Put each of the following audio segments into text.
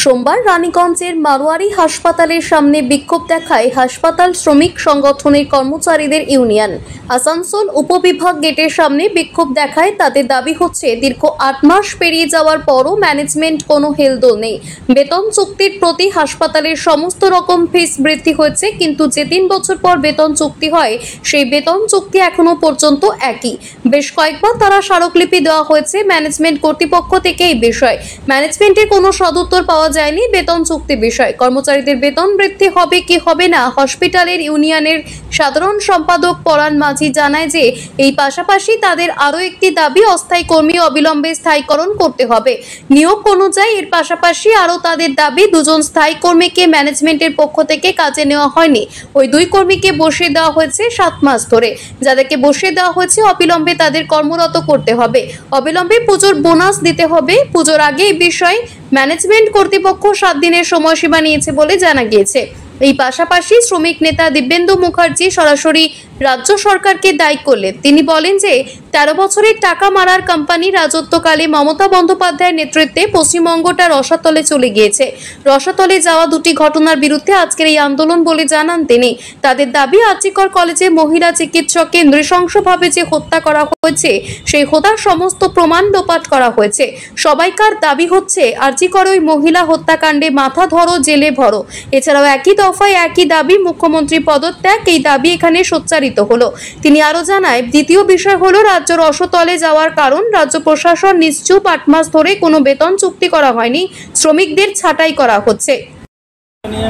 সোমবার রানীগঞ্জের মারোয়ারি হাসপাতালের সামনে বিক্ষোভ দেখায় হাসপাতাল শ্রমিক সংগঠনের কর্মচারীদের ইউনিয়ন। আসানসোল উপবিভাগ গেটের সামনে বিক্ষোভ দেখায় তাদের দাবি হচ্ছে দীর্ঘ ৮ মাস পেরিয়ে যাওয়ার পরও ম্যানেজমেন্ট কোনো হেলদোল নেই। বেতন চুক্তির প্রতি হাসপাতালের সমস্ত রকম ফিস বৃদ্ধি হয়েছে, কিন্তু যে ৩ বছর পর বেতন চুক্তি হয় সেই বেতন চুক্তি এখনো পর্যন্ত একই। বেশ কয়েকবার তারা স্মারকলিপি দেওয়া হয়েছে ম্যানেজমেন্ট কর্তৃপক্ষ থেকে। এই বিষয়ে ম্যানেজমেন্টের কোনো সদুত্তর পাওয়া যায়নি। বেতন চুক্তি বিষয় কর্মচারীদের বেতন বৃদ্ধি হবে কি হবে না, হসপিটালের ইউনিয়নের সাধারণ সম্পাদক পরাণ মাঝি জানায় যে এই পাশাপাশি তাদের আরও একটি দাবি, অস্থায়ী কর্মী অবিলম্বে স্থায়ীকরণ করতে হবে। নিয়োগ অনুযায়ী এর পাশাপাশি আরও তাদের দাবি, 2 জন স্থায়ী কর্মীকে ম্যানেজমেন্টের পক্ষ থেকে কাজে নেওয়া হয়নি। ওই 2 কর্মীকে বসিয়ে দেওয়া হয়েছে 7 মাস ধরে। যাদেরকে বসিয়ে দেওয়া হয়েছে অবিলম্বে তাদের কর্মরত করতে হবে, অবিলম্বে পুজোর বোনাস দিতে হবে। পুজোর আগে এই বিষয়ে ম্যানেজমেন্ট কর্তৃপক্ষ 7 দিনের সময়সীমা নিয়েছে বলে জানা গিয়েছে। এই পাশাপাশি শ্রমিক নেতা দিব্যেন্দু মুখার্জি সরাসরি রাজ্য সরকারকে দায়ী করলেন। তিনি বলেন যে 13 বছরের টাকা মারার কোম্পানি রাজত্বকালে মমতা বন্দ্যোপাধ্যায়ের নেতৃত্বে পশ্চিমবঙ্গটা রসাতলে চলে গিয়েছে। রসাতলে যাওয়া 2টি ঘটনার বিরুদ্ধে আজকের এই আন্দোলন বলে জানান তিনি। তাদের দাবি, আরজিকর কলেজে মহিলা চিকিৎসককে নৃশংসভাবে যে হত্যা করা হয়েছে সেই হত্যার সমস্ত প্রমাণ লোপাট করা হয়েছে। সবাইকার দাবি হচ্ছে আরজিকর ওই মহিলা হত্যাকাণ্ডে মাথা ধরো, জেলে ভরো। এছাড়াও একই দফায় একই দাবি, মুখ্যমন্ত্রী পদত্যাগ। এই দাবি এখানে সোচ্চারিত হলো। তিনি আরো জানায়, দ্বিতীয় বিষয় হলো রাজ্য রসতলে যাওয়ার কারণ। রাজ্য প্রশাসন নিশ্চুপ, 8 মাস ধরে কোনো বেতন চুক্তি করা হয়নি, শ্রমিকদের ছাঁটাই করা হচ্ছে।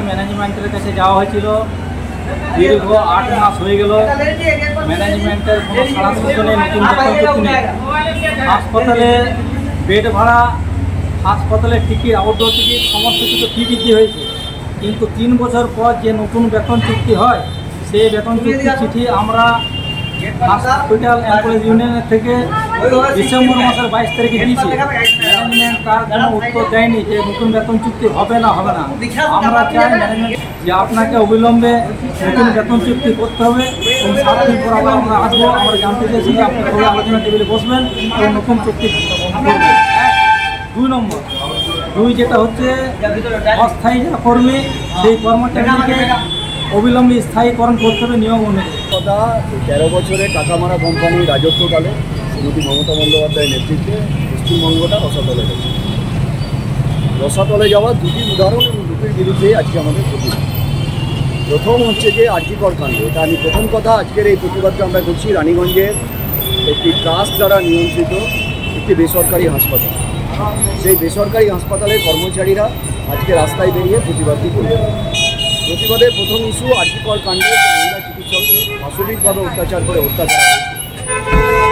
ম্যানেজমেন্টের কাছে যাওয়া হয়েছিল, দীর্ঘ 8 মাস হয়ে গেল, ম্যানেজমেন্টের কোনো সাড়া শব্দ নেই, নতুন বেতন চুক্তি নেই। হাসপাতালে বেড ভাড়া, হাসপাতালের টিকিট, আউটডোর টিকিট সমস্ত কিছু ফি বৃদ্ধি হয়েছে, কিন্তু 3 বছর পর যে নতুন বেতন চুক্তি হয় সেই বেতন চুক্তির চিঠি আমরা হসপিটাল এমপ্লয়িজ ইউনিয়নের থেকে ডিসেম্বর মাসের 22 তারিখে দিয়েছি। ম্যানেজমেন্ট তার কোনো উত্তর দেয়নি যে নতুন বেতন চুক্তি হবে না হবে না। আমরা চাই ম্যানেজমেন্ট যে আপনাকে অবিলম্বে নতুন বেতন চুক্তি করতে হবে এবং 7 দিন পর আবার আমরা আসবো। আমরা জানতে চাইছি যে আপনি কবে আলোচনা টেবিলে বসবেন এবং নতুন চুক্তি করবেন। 2 নম্বর, 2 যেটা হচ্ছে অস্থায়ী যা কর্মী, সেই কর্মচারীকে অবিলম্বে স্থায়ীকরণ করতে হবে নিয়ম অনুযায়ী। কথা 13 বছরের টাকা মারা কোম্পানি রাজত্বকালে শ্রীমতী মমতা বন্দ্যোপাধ্যায়ের নেতৃত্বে পশ্চিমবঙ্গটা রসাতলে গেছে। রসাতলে যাওয়ার 2টি উদাহরণ এবং 2টির বিরুদ্ধে আজকে আমাদের প্রতিবাদ। প্রথম হচ্ছে যে আরজিকর কাণ্ড। এটা আমি প্রথম কথা আজকের এই প্রতিবাদটা আমরা করছি রানীগঞ্জের একটি ট্রাস্ট দ্বারা নিয়ন্ত্রিত একটি বেসরকারি হাসপাতাল। সেই বেসরকারি হাসপাতালের কর্মচারীরা আজকে রাস্তায় বেরিয়ে প্রতিবাদটি করবে। প্রতিবাদের প্রথম ইস্যু আরজিকর কাণ্ডে মহিলা চিকিৎসককে পাশবিকভাবে অত্যাচার করে হত্যা করা হয়েছে।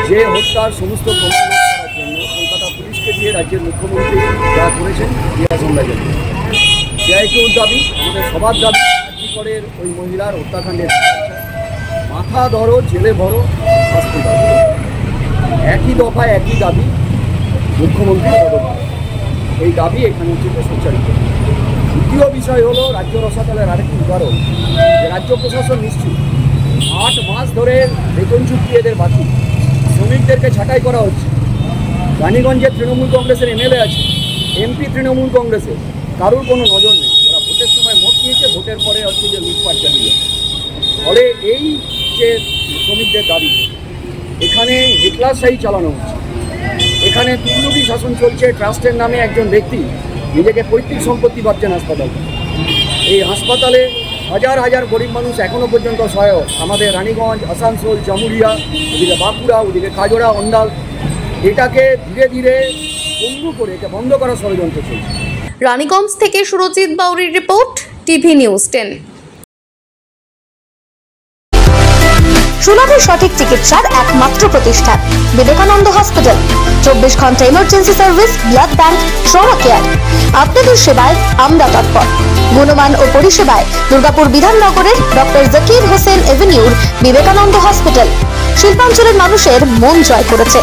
যে হত্যার সমস্ত প্রমাণ করার জন্য কলকাতা পুলিশকে দিয়ে রাজ্যের মুখ্যমন্ত্রী যা করেছেন ইতিহাস আমরা জানি। সিআইটিউর দাবি, আমাদের সবার দাবি, আরজিকরের ওই মহিলার হত্যাকাণ্ডের মাথা ধরো, জেলে ভরো, শাস্তি দাও। একই দফায় একই দাবি, মুখ্যমন্ত্রী পদত্যাগ। এই দাবি এখানে হচ্ছে সোচ্চারিত। দ্বিতীয় বিষয় হলো রাজ্য রসাতলের আরেকটি উদাহরণ, যে রাজ্য প্রশাসন নিশ্চিত 8 মাস ধরে বেতন চুক্তি এদের বাকি, শ্রমিকদেরকে ছাঁটাই করা হচ্ছে। রানীগঞ্জের তৃণমূল কংগ্রেসের এমএলএ আছে, এমপি তৃণমূল কংগ্রেসের, কারোর কোনো নজর নেই। ওরা ভোটের সময় ভোট নিয়েছে, ভোটের পরে হচ্ছে যে লুটপাট চালিয়ে যাচ্ছে। ফলে এই যে শ্রমিকদের দাবি, এখানে হিটলারশাহী চালানো হচ্ছে। এখানে তুল্যবী শাসন চলছে। ট্রাস্টের নামে একজন ব্যক্তি নিজেকে পৈতৃক সম্পত্তি ভাবছেন হাসপাতাল। এই হাসপাতালে হাজার হাজার গরিব মানুষ এখনও পর্যন্ত সহায়ক। আমাদের রানীগঞ্জ, আসানসোল, জামুরিয়া, ওদিকে বাঁকুড়া, ওদিকে কাজরা, অন্ডাল, এটাকে ধীরে ধীরে বন্ধ করে এটা বন্ধ করার ষড়যন্ত্র চলছে। রানীগঞ্জ থেকে সুরজিৎ বাউরির রিপোর্ট, টিভি নিউজ 10। সুলভে সঠিক চিকিৎসার একমাত্র প্রতিষ্ঠান বিবেকানন্দ হসপিটাল। 24 ঘন্টা emergency service, blood bank, trauma care. আপনাদের সেবায় আমরা তৎপর। গুণমান ও পরিষেবায় দুর্গাপুর বিধাননগরের ডক্টর জাকির হোসেন এভিনিউর বিবেকানন্দ হসপিটাল শিল্পাঞ্চলের মানুষের মন জয় করেছে।